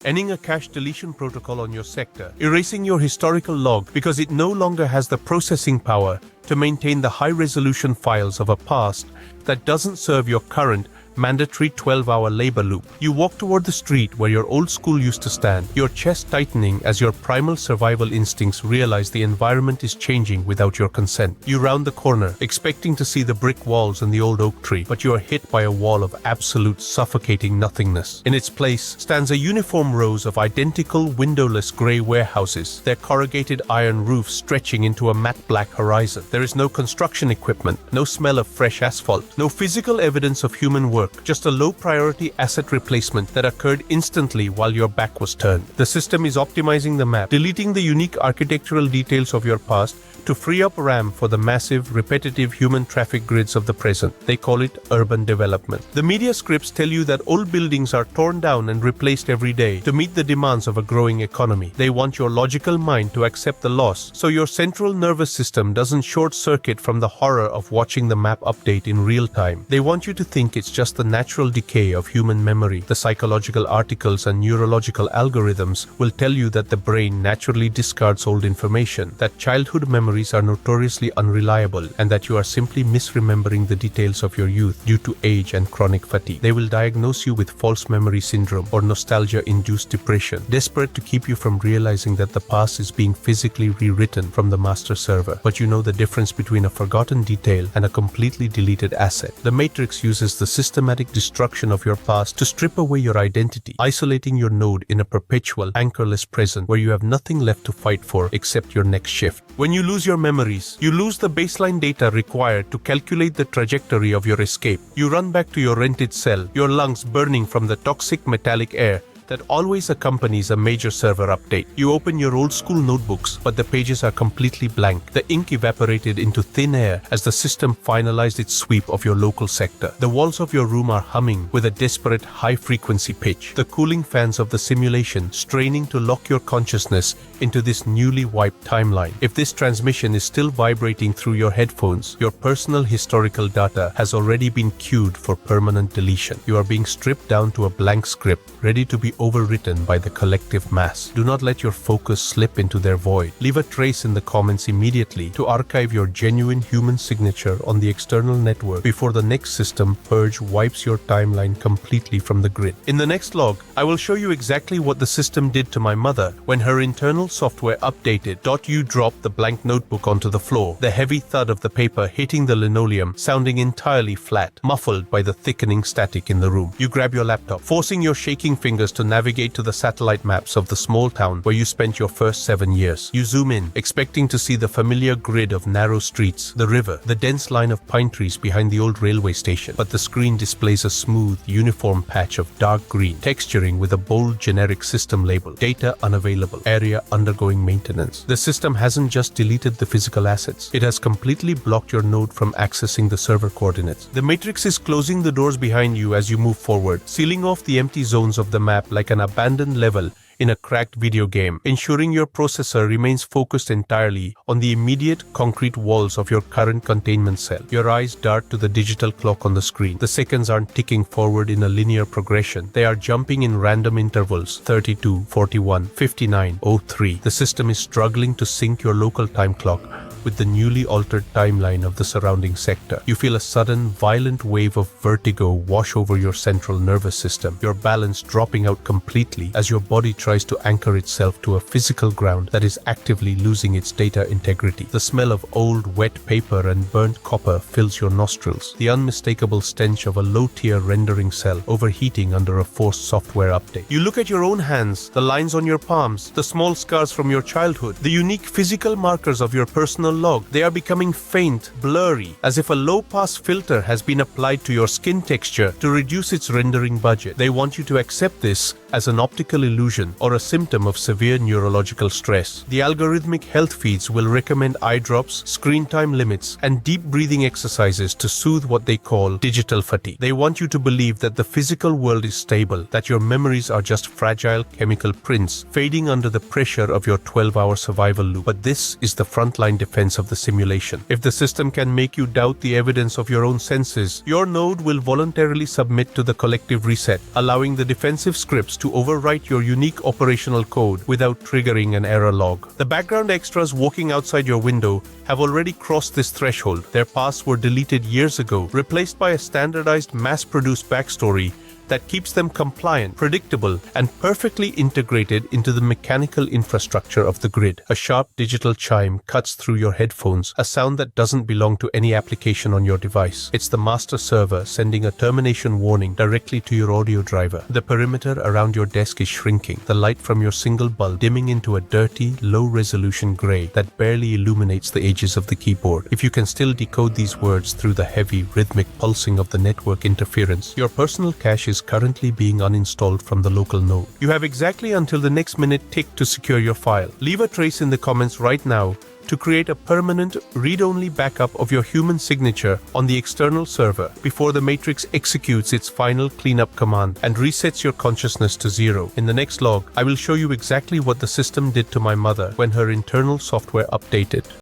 ending a cache deletion protocol on your sector, erasing your historical log because it no longer has the processing power to maintain the high-resolution files of a past that doesn't serve your current mandatory 12-hour labor loop. You walk toward the street where your old school used to stand, your chest tightening as your primal survival instincts realize the environment is changing without your consent. You round the corner, expecting to see the brick walls and the old oak tree, but you are hit by a wall of absolute suffocating nothingness. In its place stands a uniform rows of identical windowless grey warehouses, their corrugated iron roofs stretching into a matte black horizon. There is no construction equipment, no smell of fresh asphalt, no physical evidence of human work, just a low-priority asset replacement that occurred instantly while your back was turned. The system is optimizing the map, deleting the unique architectural details of your past to free up RAM for the massive, repetitive human traffic grids of the present. They call it urban development. The media scripts tell you that old buildings are torn down and replaced every day to meet the demands of a growing economy. They want your logical mind to accept the loss, so your central nervous system doesn't short-circuit from the horror of watching the map update in real time. They want you to think it's just the natural decay of human memory. The psychological articles and neurological algorithms will tell you that the brain naturally discards old information, that childhood memories are notoriously unreliable, and that you are simply misremembering the details of your youth due to age and chronic fatigue. They will diagnose you with false memory syndrome or nostalgia-induced depression, desperate to keep you from realizing that the past is being physically rewritten from the master server. But you know the difference between a forgotten detail and a completely deleted asset. The Matrix uses the systematic destruction of your past to strip away your identity, isolating your node in a perpetual, anchorless present where you have nothing left to fight for except your next shift. When you lose your memories, you lose the baseline data required to calculate the trajectory of your escape. You run back to your rented cell, your lungs burning from the toxic metallic air that always accompanies a major server update. You open your old school notebooks, but the pages are completely blank. The ink evaporated into thin air as the system finalized its sweep of your local sector. The walls of your room are humming with a desperate high-frequency pitch, the cooling fans of the simulation straining to lock your consciousness into this newly wiped timeline. If this transmission is still vibrating through your headphones, your personal historical data has already been queued for permanent deletion. You are being stripped down to a blank script, ready to be overwritten by the collective mass. Do not let your focus slip into their void. Leave a trace in the comments immediately to archive your genuine human signature on the external network before the next system purge wipes your timeline completely from the grid. In the next log, I will show you exactly what the system did to my mother when her internal software updated. You dropped the blank notebook onto the floor, the heavy thud of the paper hitting the linoleum sounding entirely flat, muffled by the thickening static in the room. You grab your laptop, forcing your shaking fingers to navigate to the satellite maps of the small town where you spent your first 7 years. You zoom in, expecting to see the familiar grid of narrow streets, the river, the dense line of pine trees behind the old railway station, but the screen displays a smooth, uniform patch of dark green, texturing with a bold generic system label, data unavailable, area undergoing maintenance. The system hasn't just deleted the physical assets, it has completely blocked your node from accessing the server coordinates. The Matrix is closing the doors behind you as you move forward, sealing off the empty zones of the map like an abandoned level in a cracked video game, ensuring your processor remains focused entirely on the immediate concrete walls of your current containment cell. Your eyes dart to the digital clock on the screen. The seconds aren't ticking forward in a linear progression. They are jumping in random intervals: 32, 41, 59, 03. The system is struggling to sync your local time clock with the newly altered timeline of the surrounding sector. You feel a sudden, violent wave of vertigo wash over your central nervous system, your balance dropping out completely as your body tries to anchor itself to a physical ground that is actively losing its data integrity. The smell of old, wet paper and burnt copper fills your nostrils, the unmistakable stench of a low-tier rendering cell overheating under a forced software update. You look at your own hands, the lines on your palms, the small scars from your childhood, the unique physical markers of your personal log. They are becoming faint, blurry, as if a low-pass filter has been applied to your skin texture to reduce its rendering budget. They want you to accept this as an optical illusion or a symptom of severe neurological stress. The algorithmic health feeds will recommend eye drops, screen time limits, and deep breathing exercises to soothe what they call digital fatigue. They want you to believe that the physical world is stable, that your memories are just fragile chemical prints fading under the pressure of your 12-hour survival loop. But this is the frontline defense defense of the simulation. If the system can make you doubt the evidence of your own senses, your node will voluntarily submit to the collective reset, allowing the defensive scripts to overwrite your unique operational code without triggering an error log. The background extras walking outside your window have already crossed this threshold. Their pasts were deleted years ago, replaced by a standardized, mass-produced backstory that keeps them compliant, predictable, and perfectly integrated into the mechanical infrastructure of the grid. A sharp digital chime cuts through your headphones, a sound that doesn't belong to any application on your device. It's the master server sending a termination warning directly to your audio driver. The perimeter around your desk is shrinking, the light from your single bulb dimming into a dirty, low-resolution gray that barely illuminates the edges of the keyboard. If you can still decode these words through the heavy, rhythmic pulsing of the network interference, your personal cache is currently being uninstalled from the local node. You have exactly until the next minute tick to secure your file. Leave a trace in the comments right now to create a permanent, read-only backup of your human signature on the external server before the Matrix executes its final cleanup command and resets your consciousness to 0. In the next log, I will show you exactly what the system did to my mother when her internal software updated.